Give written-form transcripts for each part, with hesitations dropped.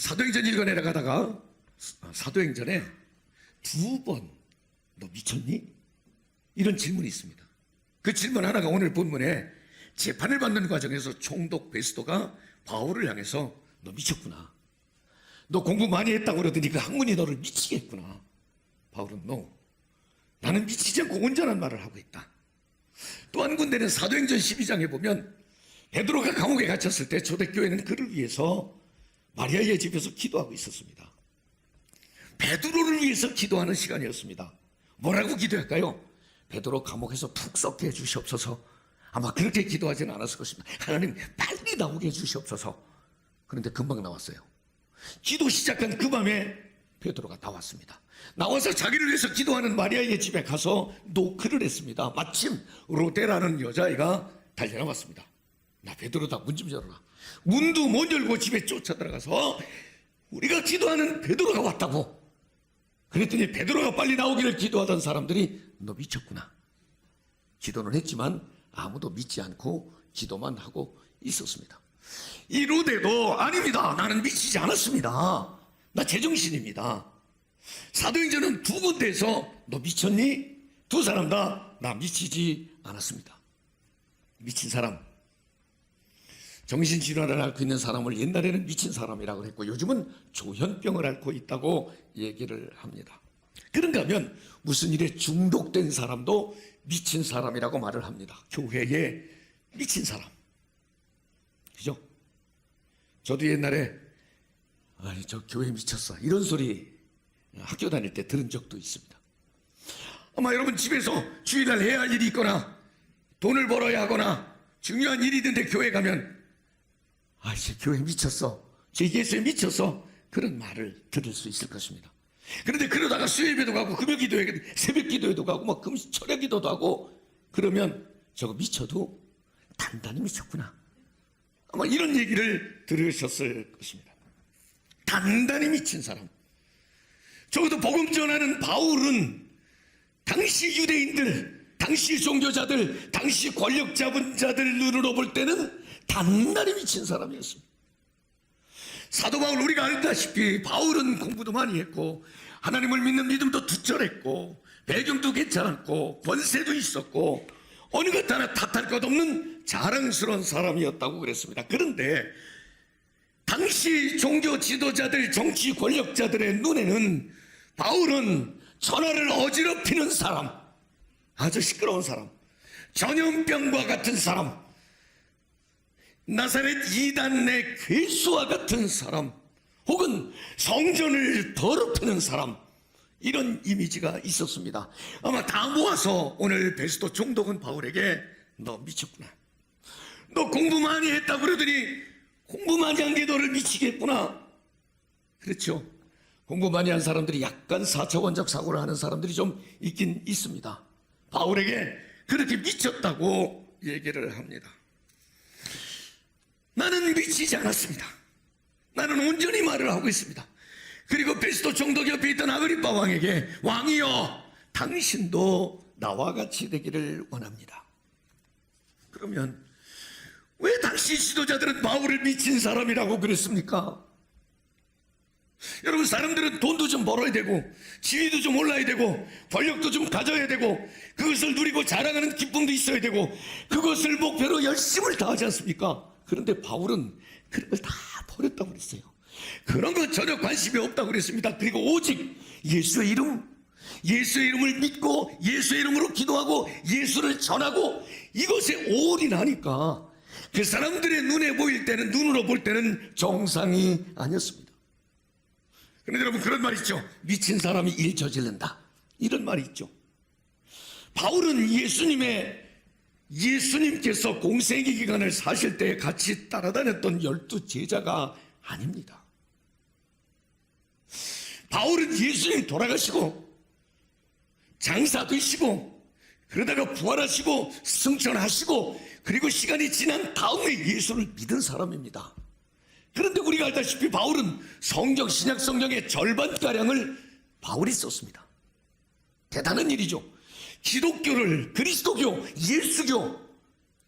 사도행전 읽어내려 가다가 사도행전에 2번 너 미쳤니? 이런 질문이 있습니다. 그 질문 하나가 오늘 본문에 재판을 받는 과정에서 총독 베스도가 바울을 향해서 너 미쳤구나. 너 공부 많이 했다고 그러더니 그 학문이 너를 미치게 했구나. 바울은 나는 미치지 않고 온전한 말을 하고 있다. 또 한 군데는 사도행전 12장에 보면 베드로가 감옥에 갇혔을 때 초대교회는 그를 위해서 마리아의 집에서 기도하고 있었습니다. 베드로를 위해서 기도하는 시간이었습니다. 뭐라고 기도할까요? 베드로 감옥에서 푹 썩게 해주시옵소서. 아마 그렇게 기도하지는 않았을 것입니다. 하나님 빨리 나오게 해주시옵소서. 그런데 금방 나왔어요. 기도 시작한 그 밤에 베드로가 나왔습니다. 나와서 자기를 위해서 기도하는 마리아의 집에 가서 노크를 했습니다. 마침 로데라는 여자아이가 달려나왔습니다. 나 베드로다, 문 좀 열어라. 문도 못 열고 집에 쫓아 들어가서 우리가 기도하는 베드로가 왔다고. 그랬더니 베드로가 빨리 나오기를 기도하던 사람들이 너 미쳤구나. 기도는 했지만 아무도 믿지 않고 기도만 하고 있었습니다. 이 로데도 아닙니다. 나는 미치지 않았습니다. 나 제정신입니다. 사도행전은 2군데에서 너 미쳤니? 2사람 다 나 미치지 않았습니다. 미친 사람, 정신질환을 앓고 있는 사람을 옛날에는 미친 사람이라고 했고 요즘은 조현병을 앓고 있다고 얘기를 합니다. 그런가 하면 무슨 일에 중독된 사람도 미친 사람이라고 말을 합니다. 교회에 미친 사람. 그죠? 저도 옛날에 저 교회 미쳤어 이런 소리 학교 다닐 때 들은 적도 있습니다. 아마 여러분 집에서 주일날 해야 할 일이 있거나 돈을 벌어야 하거나 중요한 일이 있는데 교회 가면 제 교회 미쳤어, 제 예수에 미쳤어, 그런 말을 들을 수 있을 것입니다. 그런데 그러다가 수요예배도 가고 금요기도회, 새벽기도회도 가고 뭐 철야기도도 하고 그러면 저거 미쳐도 단단히 미쳤구나. 아마 이런 얘기를 들으셨을 것입니다. 단단히 미친 사람. 적어도 복음 전하는 바울은 당시 유대인들, 당시 종교자들, 당시 권력 잡은 자들 눈으로 볼 때는 단단히 미친 사람이었습니다. 사도 바울 우리가 알다시피 바울은 공부도 많이 했고 하나님을 믿는 믿음도 투철했고 배경도 괜찮았고 권세도 있었고 어느 것 하나 탓할 것 없는 자랑스러운 사람이었다고 그랬습니다. 그런데 당시 종교 지도자들, 정치 권력자들의 눈에는 바울은 천하를 어지럽히는 사람, 아주 시끄러운 사람, 전염병과 같은 사람, 나사렛 이단 내 괴수와 같은 사람, 혹은 성전을 더럽히는 사람, 이런 이미지가 있었습니다. 아마 다 모아서 오늘 베스도 총독은 바울에게 너 미쳤구나, 너 공부 많이 했다고 그러더니 공부 많이 한 게 너를 미치겠구나. 그렇죠. 공부 많이 한 사람들이 약간 사차원적 사고를 하는 사람들이 좀 있긴 있습니다. 바울에게 그렇게 미쳤다고 얘기를 합니다. 나는 미치지 않았습니다. 나는 온전히 말을 하고 있습니다. 그리고 베스도 총독 옆에 있던 아그리빠 왕에게 왕이여, 당신도 나와 같이 되기를 원합니다. 그러면 왜 당시 지도자들은 바울을 미친 사람이라고 그랬습니까? 여러분, 사람들은 돈도 좀 벌어야 되고 지위도 좀 올라야 되고 권력도 좀 가져야 되고 그것을 누리고 자랑하는 기쁨도 있어야 되고 그것을 목표로 열심을 다하지 않습니까? 그런데 바울은 그런 걸 다 버렸다고 그랬어요. 그런 거 전혀 관심이 없다고 그랬습니다. 그리고 오직 예수의 이름을 믿고 예수의 이름으로 기도하고 예수를 전하고 이것에 올인하니까 그 사람들의 눈에 보일 때는, 눈으로 볼 때는 정상이 아니었습니다. 그런데 여러분, 그런 말 있죠. 미친 사람이 일 저지른다, 이런 말이 있죠. 바울은 예수님께서 공생의 기간을 사실 때 같이 따라다녔던 12 제자가 아닙니다. 바울은 예수님이 돌아가시고 장사되시고 그러다가 부활하시고 승천하시고 그리고 시간이 지난 다음에 예수를 믿은 사람입니다. 그런데 우리가 알다시피 바울은 성경, 신약 성경의 절반가량을 바울이 썼습니다. 대단한 일이죠. 기독교를, 그리스도교, 예수교,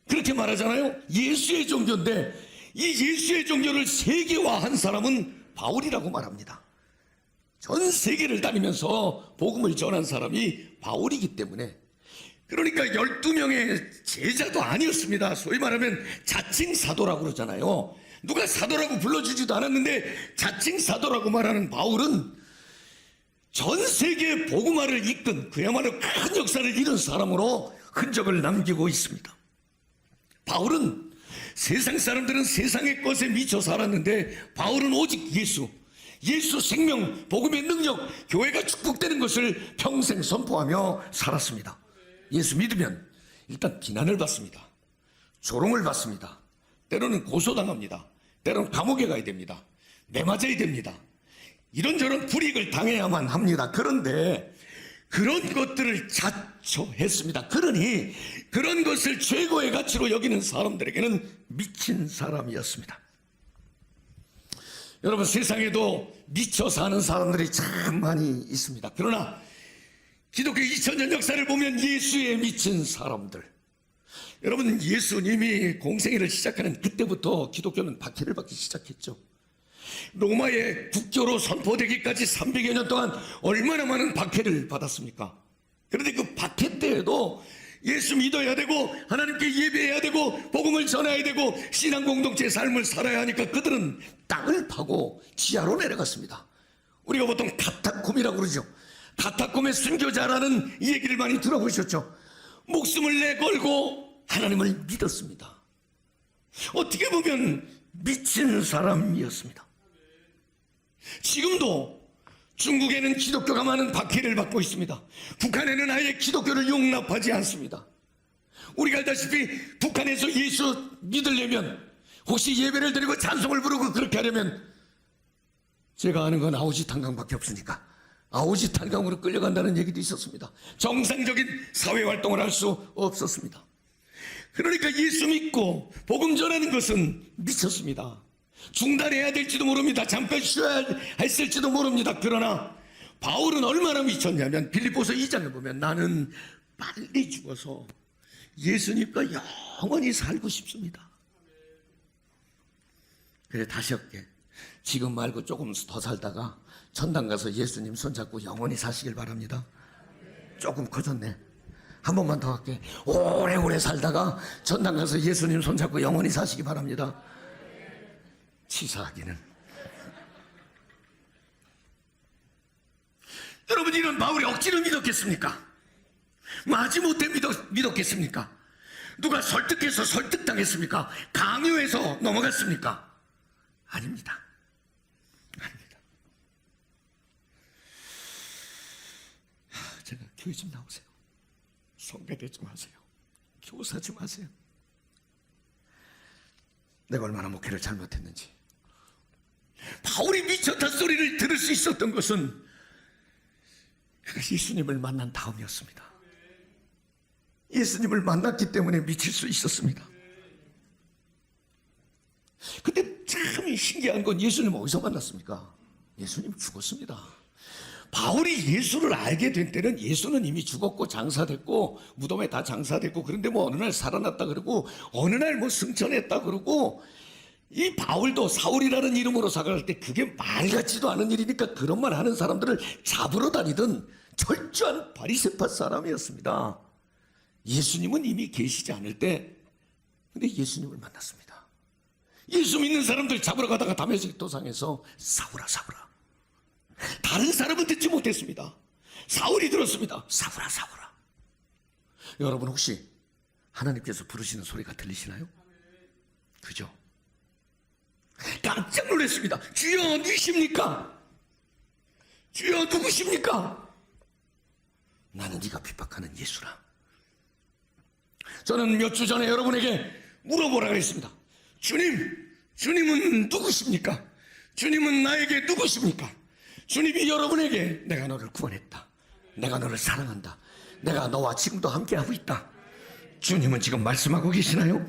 그렇게 말하잖아요. 예수의 종교인데 이 예수의 종교를 세계화한 사람은 바울이라고 말합니다. 전 세계를 다니면서 복음을 전한 사람이 바울이기 때문에, 그러니까 12명의 제자도 아니었습니다. 소위 말하면 자칭 사도라고 그러잖아요. 누가 사도라고 불러주지도 않았는데 자칭 사도라고 말하는 바울은 전 세계의 복음화를 이끈 그야말로 큰 역사를 이룬 사람으로 흔적을 남기고 있습니다. 바울은 세상 사람들은 세상의 것에 미쳐 살았는데 바울은 오직 예수 생명, 복음의 능력, 교회가 축복되는 것을 평생 선포하며 살았습니다. 예수 믿으면 일단 비난을 받습니다. 조롱을 받습니다. 때로는 고소당합니다. 때로는 감옥에 가야 됩니다. 매맞아야 됩니다. 이런저런 불이익을 당해야만 합니다. 그런데 그런 것들을 자초했습니다. 그러니 그런 것을 최고의 가치로 여기는 사람들에게는 미친 사람이었습니다. 여러분, 세상에도 미쳐 사는 사람들이 참 많이 있습니다. 그러나 기독교 2000년 역사를 보면 예수에 미친 사람들, 여러분, 예수님이 공생애를 시작하는 그때부터 기독교는 박해를 받기 시작했죠. 로마의 국교로 선포되기까지 300여 년 동안 얼마나 많은 박해를 받았습니까? 그런데 그 박해 때에도 예수 믿어야 되고 하나님께 예배해야 되고 복음을 전해야 되고 신앙 공동체의 삶을 살아야 하니까 그들은 땅을 파고 지하로 내려갔습니다. 우리가 보통 카타콤이라고 그러죠. 카타콤의 순교자라는 이 얘기를 많이 들어보셨죠. 목숨을 내걸고 하나님을 믿었습니다. 어떻게 보면 미친 사람이었습니다. 지금도 중국에는 기독교가 많은 박해를 받고 있습니다. 북한에는 아예 기독교를 용납하지 않습니다. 우리가 알다시피 북한에서 예수 믿으려면, 혹시 예배를 드리고 찬송을 부르고 그렇게 하려면, 제가 아는 건 아오지 탄강밖에 없으니까 아오지 탄강으로 끌려간다는 얘기도 있었습니다. 정상적인 사회활동을 할 수 없었습니다. 그러니까 예수 믿고 복음 전하는 것은 미쳤습니다. 중단해야 될지도 모릅니다. 잠깐 쉬어야 했을지도 모릅니다. 그러나 바울은 얼마나 미쳤냐면 빌립보서 2장에 보면 나는 빨리 죽어서 예수님과 영원히 살고 싶습니다. 그래, 다시 할게. 지금 말고 조금 더 살다가 천당 가서 예수님 손잡고 영원히 사시길 바랍니다. 조금 커졌네. 한 번만 더 할게. 오래오래 살다가 천당 가서 예수님 손잡고 영원히 사시기 바랍니다. 치사하기는. 여러분, 이런 바울이 억지로 믿었겠습니까? 마지못해 믿었겠습니까? 누가 설득해서 설득당했습니까? 강요해서 넘어갔습니까? 아닙니다. 아닙니다. 제가 교회 좀 나오세요. 성가대 좀 하세요. 교사 좀 하세요. 내가 얼마나 목회를 잘못했는지. 바울이 미쳤다 소리를 들을 수 있었던 것은 예수님을 만난 다음이었습니다. 예수님을 만났기 때문에 미칠 수 있었습니다. 근데 참 신기한 건 예수님 어디서 만났습니까? 예수님 죽었습니다. 바울이 예수를 알게 된 때는 예수는 이미 죽었고 장사됐고 무덤에 다 장사됐고, 그런데 뭐 어느 날 살아났다 그러고 어느 날 뭐 승천했다 그러고, 이 바울도 사울이라는 이름으로 살아갈 때 그게 말 같지도 않은 일이니까 그런 말 하는 사람들을 잡으러 다니던 철저한 바리새파 사람이었습니다. 예수님은 이미 계시지 않을 때 근데 예수님을 만났습니다. 예수 믿는 사람들 잡으러 가다가 다메섹 도상에서 사울아 사울아. 다른 사람은 듣지 못했습니다. 사울이 들었습니다. 사울아 사울아. 여러분, 혹시 하나님께서 부르시는 소리가 들리시나요? 그죠? 깜짝 놀랐습니다. 주여 누구십니까? 주여 누구십니까? 나는 네가 핍박하는 예수라. 저는 몇 주 전에 여러분에게 물어보라 그랬습니다. 주님은 누구십니까? 주님은 나에게 누구십니까? 주님이 여러분에게 내가 너를 구원했다, 내가 너를 사랑한다, 내가 너와 지금도 함께하고 있다, 주님은 지금 말씀하고 계시나요?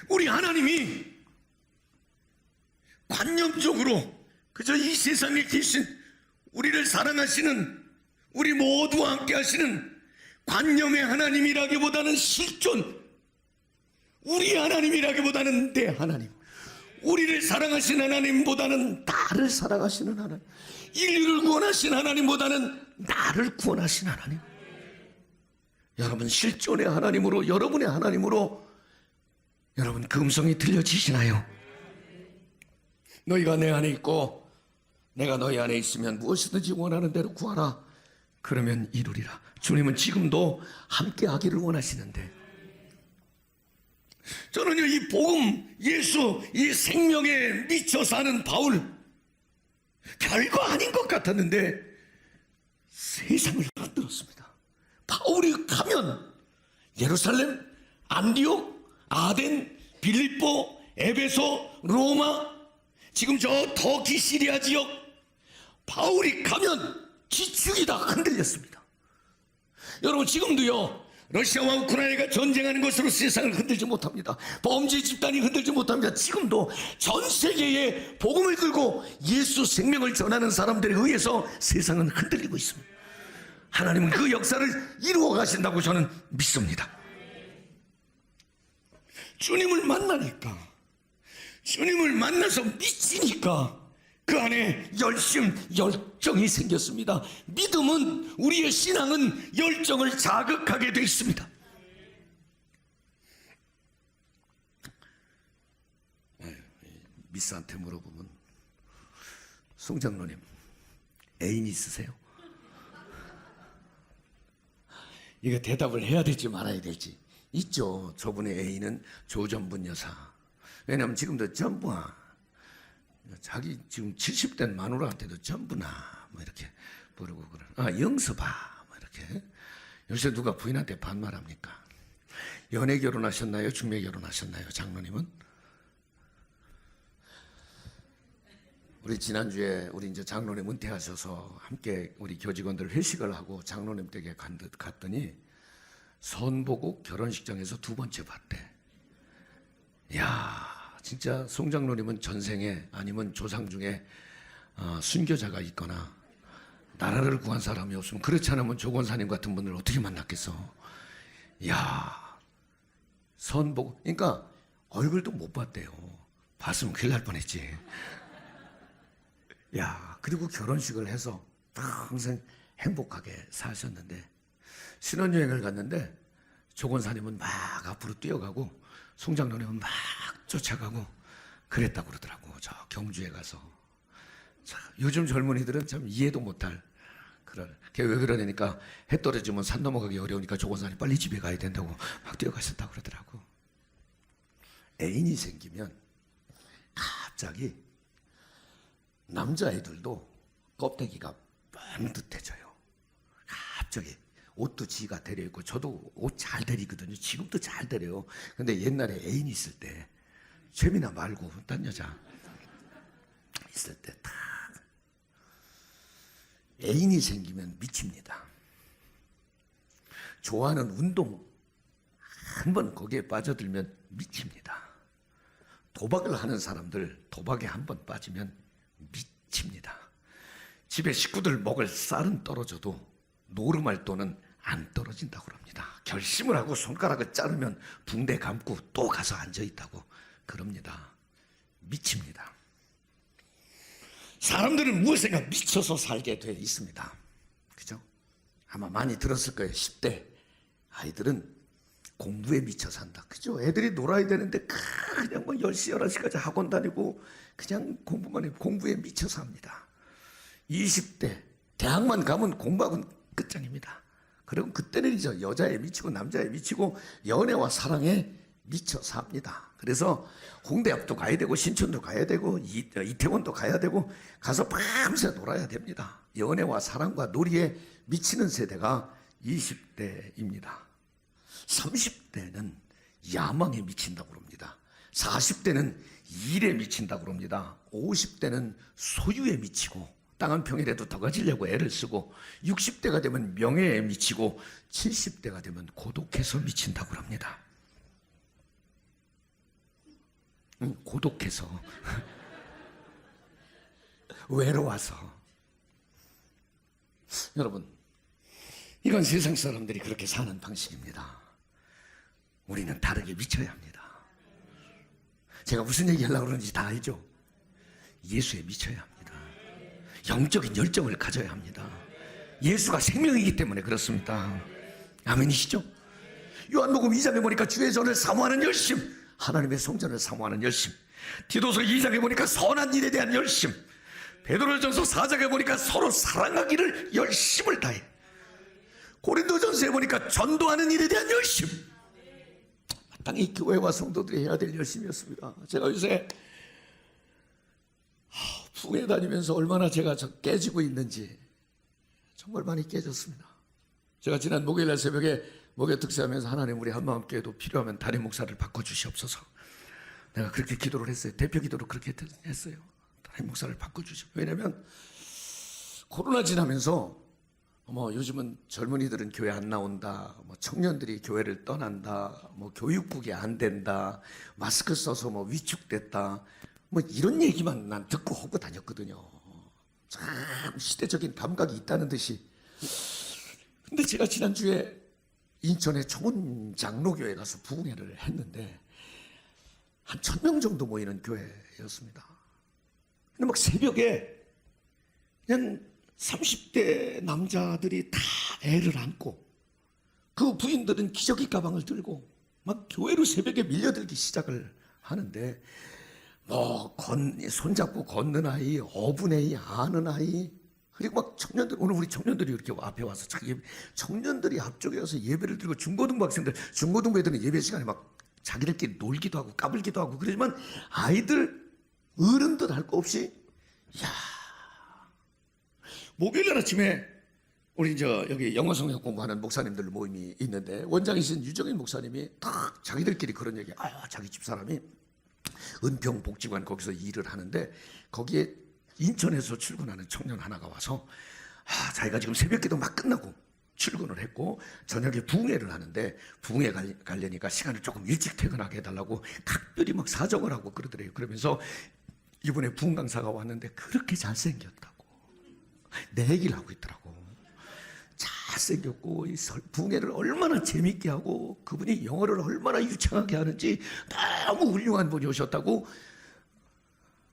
우리 하나님이 관념적으로 그저 이 세상에 계신 우리를 사랑하시는, 우리 모두와 함께 하시는 관념의 하나님이라기보다는 실존, 우리 하나님이라기보다는 내 하나님, 우리를 사랑하시는 하나님보다는 나를 사랑하시는 하나님, 인류를 구원하신 하나님보다는 나를 구원하신 하나님. 여러분 실존의 하나님으로, 여러분의 하나님으로 여러분 그 음성이 들려지시나요? 너희가 내 안에 있고 내가 너희 안에 있으면 무엇이든지 원하는 대로 구하라, 그러면 이루리라. 주님은 지금도 함께 하기를 원하시는데, 저는요 이 복음, 예수, 이 생명에 미쳐 사는 바울, 별거 아닌 것 같았는데 세상을 흔들었습니다. 바울이 가면 예루살렘, 안디옥, 아덴, 빌립보, 에베소, 로마, 지금 저 터키 시리아 지역, 바울이 가면 지축이 다 흔들렸습니다. 여러분 지금도요 러시아와 우크라이나가 전쟁하는 것으로 세상을 흔들지 못합니다. 범죄 집단이 흔들지 못합니다. 지금도 전 세계에 복음을 들고 예수 생명을 전하는 사람들에 의해서 세상은 흔들리고 있습니다. 하나님은 그 역사를 이루어 가신다고 저는 믿습니다. 주님을 만나니까, 주님을 만나서 미치니까 그 안에 열심, 열정이 생겼습니다. 믿음은, 우리의 신앙은 열정을 자극하게 되어 있습니다. 미스한테 물어보면, 송장로님 애인 있으세요? 이거 대답을 해야 될지 말아야 될지. 있죠. 저분의 애인은 조전분 여사. 왜냐하면 지금도 전부야, 자기 지금 70된 마누라한테도 전부나 뭐 이렇게 부르고 그래. 아 영서봐 뭐 이렇게. 요새 누가 부인한테 반말합니까? 연애 결혼하셨나요? 중매 결혼하셨나요? 장로님은? 우리 지난주에 우리 이제 장로님 은퇴하셔서 함께 우리 교직원들 회식을 하고 장로님 댁에 갔더니 선보고 결혼식장에서 두 번째 봤대. 야, 진짜 송 장로님은 전생에 아니면 조상 중에 순교자가 있거나 나라를 구한 사람이 없으면, 그렇지 않으면 조건사님 같은 분을 어떻게 만났겠어. 야, 선보고, 그러니까 얼굴도 못 봤대요. 봤으면 큰일 날 뻔했지. 야, 그리고 결혼식을 해서 항상 행복하게 사셨는데, 신혼여행을 갔는데 조건사님은 막 앞으로 뛰어가고 송장로님은 막 쫓아가고 그랬다고 그러더라고. 저 경주에 가서. 자, 요즘 젊은이들은 참 이해도 못할 그런. 왜 그러냐니까 해 떨어지면 산 넘어가기 어려우니까 조건사님 빨리 집에 가야 된다고 막 뛰어가셨다고 그러더라고. 애인이 생기면 갑자기 남자애들도 껍데기가 반듯해져요. 갑자기 옷도 지가 데려입고, 저도 옷 잘 데리거든요. 지금도 잘 데려요. 근데 옛날에 애인 있을 때, 최미나 말고 딴 여자 있을 때 딱 애인이 생기면 미칩니다. 좋아하는 운동 한번 거기에 빠져들면 미칩니다. 도박을 하는 사람들 도박에 한번 빠지면 미칩니다. 집에 식구들 먹을 쌀은 떨어져도 노르말돈은 안 떨어진다고 합니다. 결심을 하고 손가락을 자르면 붕대 감고 또 가서 앉아있다고 그럽니다. 미칩니다. 사람들은 무엇인가 미쳐서 살게 돼 있습니다. 그죠? 아마 많이 들었을 거예요. 10대 아이들은 공부에 미쳐 산다. 그죠? 애들이 놀아야 되는데 그냥 뭐 10시, 11시까지 학원 다니고 그냥 공부만 해. 공부에 미쳐 삽니다. 20대 대학만 가면 공부하고는 끝장입니다. 그럼 그때는 이제 여자에 미치고 남자에 미치고 연애와 사랑에 미쳐 삽니다. 그래서 홍대 앞도 가야 되고 신촌도 가야 되고 이태원도 가야 되고 가서 밤새 놀아야 됩니다. 연애와 사랑과 놀이에 미치는 세대가 20대입니다. 30대는 야망에 미친다고 합니다. 40대는 일에 미친다고 합니다. 50대는 소유에 미치고 땅 한 평이라도 더 가지려고 애를 쓰고, 60대가 되면 명예에 미치고, 70대가 되면 고독해서 미친다고 합니다. 고독해서 외로워서. 여러분, 이건 세상 사람들이 그렇게 사는 방식입니다. 우리는 다르게 미쳐야 합니다. 제가 무슨 얘기 하려고 그러는지 다 알죠? 예수에 미쳐야 합니다. 영적인 열정을 가져야 합니다. 예수가 생명이기 때문에 그렇습니다. 아멘이시죠? 요한복음 2장에 보니까 주의 전을 사모하는 열심, 하나님의 성전을 사모하는 열심, 디도서 2장에 보니까 선한 일에 대한 열심, 베드로전서 4장에 보니까 서로 사랑하기를 열심을 다해, 고린도전서에 보니까 전도하는 일에 대한 열심, 마땅히 교회와 성도들이 해야 될 열심이었습니다. 제가 요새 부흥회 다니면서 얼마나 제가 깨지고 있는지 정말 많이 깨졌습니다. 제가 지난 목요일날 새벽에 목요 특세하면서 하나님 우리 한마음교회도 필요하면 담임 목사를 바꿔주시옵소서, 내가 그렇게 기도를 했어요. 대표 기도로 그렇게 했어요. 담임 목사를 바꿔주시오. 왜냐하면 코로나 지나면서 요즘은 젊은이들은 교회 안 나온다, 청년들이 교회를 떠난다, 교육국이 안 된다, 마스크 써서 위축됐다, 이런 얘기만 난 듣고 하고 다녔거든요. 참 시대적인 감각이 있다는 듯이. 근데 제가 지난주에 인천의 청운 장로교회 가서 부흥회를 했는데 한 1000명 정도 모이는 교회였습니다. 근데 새벽에 그냥 30대 남자들이 다 애를 안고, 그 부인들은 기저귀 가방을 들고 막 교회로 새벽에 밀려들기 시작을 하는데, 손잡고 걷는 아이, 어분애이 아는 아이, 그리고 청년들, 오늘 우리 청년들이 이렇게 앞에 와서 청년들이 앞쪽에 와서 예배를 드리고, 중고등부 학생들, 중고등부 애들은 예배 시간에 막 자기들끼리 놀기도 하고 까불기도 하고 그러지만 아이들, 어른들 할 거 없이, 목요일 아침에 우리 여기 영어 성경 공부하는 목사님들 모임이 있는데, 원장이신 유정인 목사님이 딱 자기들끼리 그런 얘기, 자기 집사람이 은평복지관 거기서 일을 하는데, 거기에 인천에서 출근하는 청년 하나가 와서 자기가 지금 새벽기도 막 끝나고 출근을 했고 저녁에 부흥회를 하는데, 부흥회 가려니까 시간을 조금 일찍 퇴근하게 해달라고 각별히 막 사정을 하고 그러더래요. 그러면서 이번에 부흥 강사가 왔는데 그렇게 잘생겼다고 내 얘기를 하고 있더라고. 잘생겼고 부흥회를 얼마나 재밌게 하고 그분이 영어를 얼마나 유창하게 하는지 너무 훌륭한 분이 오셨다고.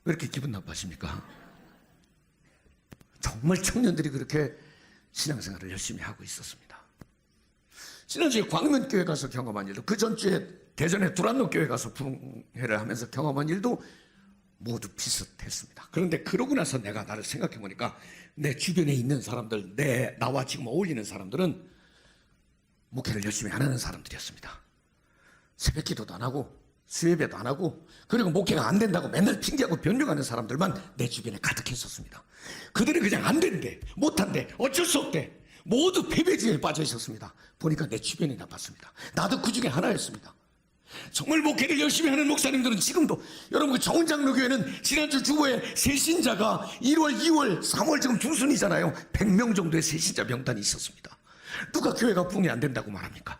왜 이렇게 기분 나빠하십니까? 정말 청년들이 그렇게 신앙생활을 열심히 하고 있었습니다. 지난주에 광명교회 가서 경험한 일도, 그 전주에 대전의 두란노 교회 가서 부흥회를 하면서 경험한 일도 모두 비슷했습니다. 그런데 그러고 나서 내가 나를 생각해 보니까 내 주변에 있는 사람들, 나와 지금 어울리는 사람들은 목회를 열심히 안 하는 사람들이었습니다. 새벽 기도도 안 하고 수예배도 안 하고, 그리고 목회가 안 된다고 맨날 핑계하고 변명하는 사람들만 내 주변에 가득했었습니다. 그들은 그냥 안 된대, 못한대, 어쩔 수 없대, 모두 패배지에 빠져 있었습니다. 보니까 내 주변이 나빴습니다. 나도 그 중에 하나였습니다. 정말 목회를 열심히 하는 목사님들은 지금도, 여러분 그 정은장로교회는 지난주 주보에 새신자가 1월, 2월, 3월 지금 중순이잖아요. 100명 정도의 새신자 명단이 있었습니다. 누가 교회가 부흥이 안 된다고 말합니까?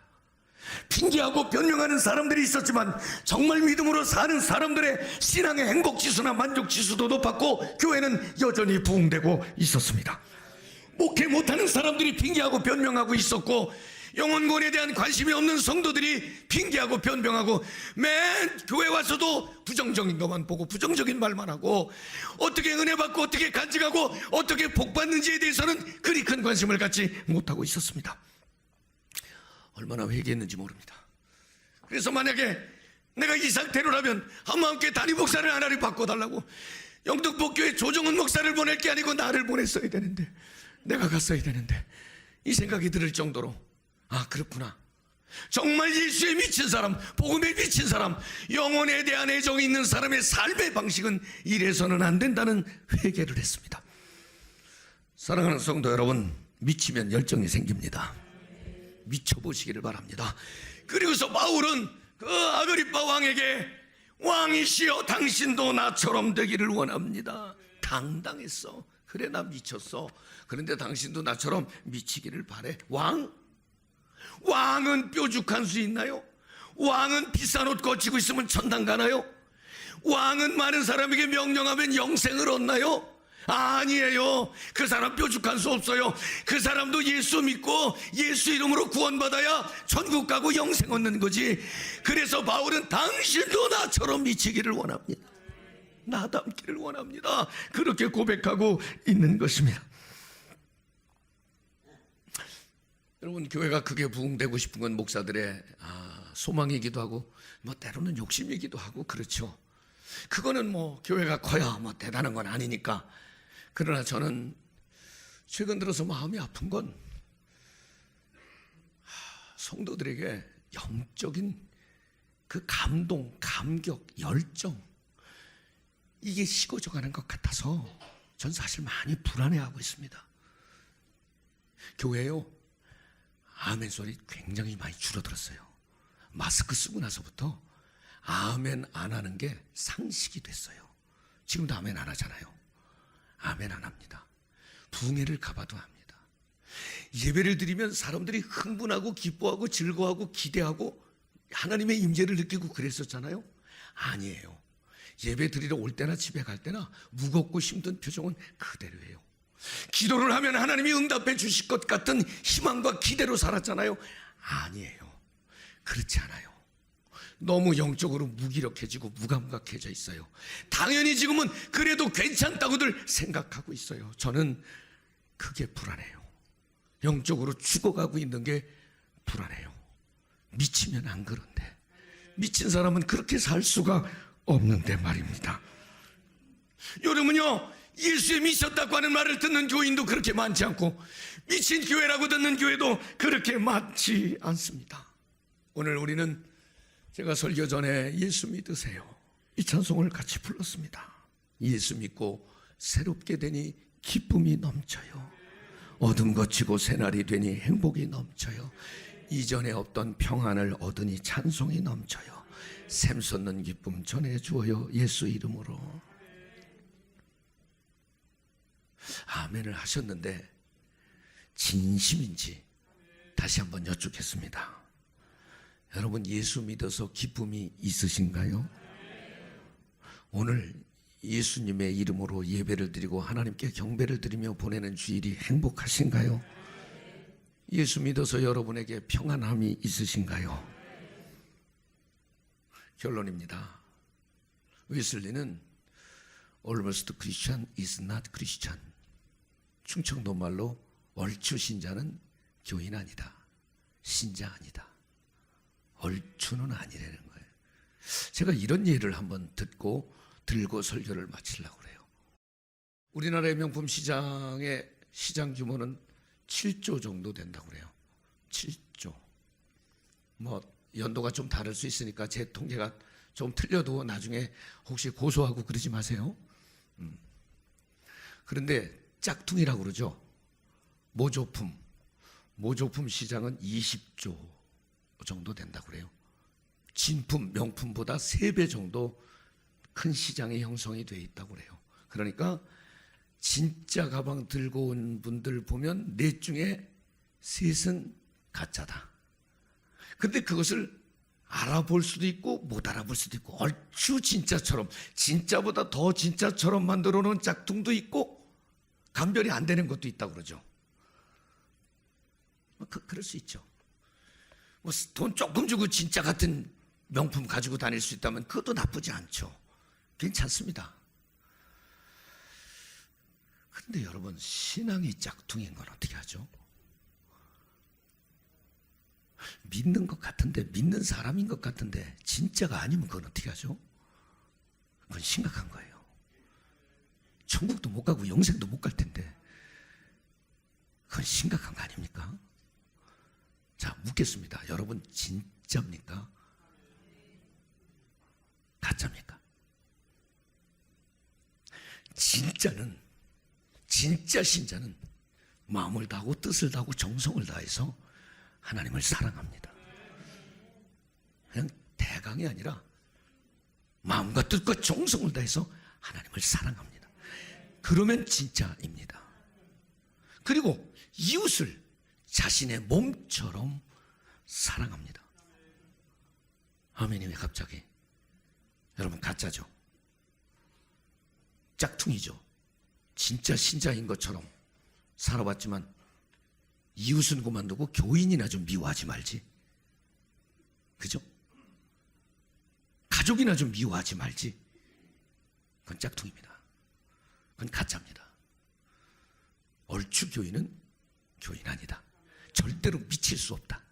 핑계하고 변명하는 사람들이 있었지만 정말 믿음으로 사는 사람들의 신앙의 행복지수나 만족지수도 높았고 교회는 여전히 부흥되고 있었습니다. 목회 못하는 사람들이 핑계하고 변명하고 있었고, 영혼구원에 대한 관심이 없는 성도들이 핑계하고 변명하고 맨 교회 와서도 부정적인 것만 보고 부정적인 말만 하고, 어떻게 은혜 받고 어떻게 간직하고 어떻게 복 받는지에 대해서는 그리 큰 관심을 갖지 못하고 있었습니다. 얼마나 회개했는지 모릅니다. 그래서 만약에 내가 이 상태로라면 한마음교회 담임 목사를 하나를 바꿔달라고, 영등포교회 조정은 목사를 보낼 게 아니고 나를 보냈어야 되는데, 내가 갔어야 되는데, 이 생각이 들을 정도로, 그렇구나, 정말 예수에 미친 사람, 복음에 미친 사람, 영혼에 대한 애정이 있는 사람의 삶의 방식은 이래서는 안 된다는 회개를 했습니다. 사랑하는 성도 여러분, 미치면 열정이 생깁니다. 미쳐보시기를 바랍니다. 그리고서 바울은 그 아그리빠 왕에게, 왕이시여 당신도 나처럼 되기를 원합니다. 당당했어. 그래, 나 미쳤어. 그런데 당신도 나처럼 미치기를 바래. 왕은 뾰족한 수 있나요? 왕은 비싼 옷 거치고 있으면 천당 가나요? 왕은 많은 사람에게 명령하면 영생을 얻나요? 아니에요. 그 사람 뾰족한 수 없어요. 그 사람도 예수 믿고 예수 이름으로 구원받아야 천국 가고 영생 얻는 거지. 그래서 바울은 당신도 나처럼 미치기를 원합니다. 나 닮기를 원합니다. 그렇게 고백하고 있는 것입니다. 여러분, 교회가 크게 부흥되고 싶은 건 목사들의 소망이기도 하고 뭐 때로는 욕심이기도 하고 그렇죠. 그거는 뭐 교회가 커야 뭐 대단한 건 아니니까. 그러나 저는 최근 들어서 마음이 아픈 건 성도들에게 영적인 그 감동, 감격, 열정, 이게 식어져 가는 것 같아서 전 사실 많이 불안해하고 있습니다. 교회요, 아멘 소리 굉장히 많이 줄어들었어요. 마스크 쓰고 나서부터 아멘 안 하는 게 상식이 됐어요. 지금도 아멘 안 하잖아요. 아멘 안 합니다. 부흥회를 가봐도 합니다. 예배를 드리면 사람들이 흥분하고 기뻐하고 즐거워하고 기대하고 하나님의 임재를 느끼고 그랬었잖아요. 아니에요. 예배 드리러 올 때나 집에 갈 때나 무겁고 힘든 표정은 그대로예요. 기도를 하면 하나님이 응답해 주실 것 같은 희망과 기대로 살았잖아요. 아니에요. 그렇지 않아요. 너무 영적으로 무기력해지고 무감각해져 있어요. 당연히 지금은 그래도 괜찮다고들 생각하고 있어요. 저는 그게 불안해요. 영적으로 죽어가고 있는 게 불안해요. 미치면 안 그런데, 미친 사람은 그렇게 살 수가 없는데 말입니다. 여러분요, 예수에 미쳤다고 하는 말을 듣는 교인도 그렇게 많지 않고 미친 교회라고 듣는 교회도 그렇게 많지 않습니다. 오늘 우리는 제가 설교 전에 예수 믿으세요, 이 찬송을 같이 불렀습니다. 예수 믿고 새롭게 되니 기쁨이 넘쳐요. 어둠 거치고 새날이 되니 행복이 넘쳐요. 이전에 없던 평안을 얻으니 찬송이 넘쳐요. 샘솟는 기쁨 전해주어요, 예수 이름으로. 아멘을 하셨는데 진심인지 다시 한번 여쭙겠습니다. 여러분, 예수 믿어서 기쁨이 있으신가요? 오늘 예수님의 이름으로 예배를 드리고 하나님께 경배를 드리며 보내는 주일이 행복하신가요? 예수 믿어서 여러분에게 평안함이 있으신가요? 결론입니다. 웨슬리는 Almost Christian is not Christian. 충청도 말로 얼추 신자는 교인 아니다, 신자 아니다. 얼추는 아니라는 거예요. 제가 이런 예를 한번 들고 설교를 마치려고 그래요. 우리나라의 명품 시장의 시장 규모는 7조 정도 된다고 그래요. 7조. 뭐 연도가 좀 다를 수 있으니까 제 통계가 좀 틀려도 나중에 혹시 고소하고 그러지 마세요. 그런데 짝퉁이라고 그러죠. 모조품 시장은 20조 정도 된다고 그래요. 진품, 명품보다 3배 정도 큰 시장이 형성이 되어 있다고 그래요. 그러니까 진짜 가방 들고 온 분들 보면 넷 중에 셋은 가짜다. 근데 그것을 알아볼 수도 있고 못 알아볼 수도 있고 얼추 진짜처럼, 진짜보다 더 진짜처럼 만들어 놓은 짝퉁도 있고 감별이 안 되는 것도 있다고 그러죠. 그럴 수 있죠. 뭐 돈 조금 주고 진짜 같은 명품 가지고 다닐 수 있다면 그것도 나쁘지 않죠. 괜찮습니다. 그런데 여러분, 신앙이 짝퉁인 건 어떻게 하죠? 믿는 것 같은데, 믿는 사람인 것 같은데 진짜가 아니면 그건 어떻게 하죠? 그건 심각한 거예요. 천국도 못 가고 영생도 못 갈 텐데 그건 심각한 거 아닙니까? 자, 묻겠습니다. 여러분, 진짜입니까? 가짜입니까? 진짜 신자는 마음을 다하고 뜻을 다하고 정성을 다해서 하나님을 사랑합니다. 그냥 대강이 아니라 마음과 뜻과 정성을 다해서 하나님을 사랑합니다. 그러면 진짜입니다. 그리고 이웃을 자신의 몸처럼 사랑합니다. 아멘이 왜 갑자기? 여러분, 가짜죠. 짝퉁이죠. 진짜 신자인 것처럼 살아왔지만 이웃은 그만두고 교인이나 좀 미워하지 말지. 그죠? 가족이나 좀 미워하지 말지. 그건 짝퉁입니다. 그건 가짜입니다. 얼추 교인은 교인 아니다. 절대로 미칠 수 없다.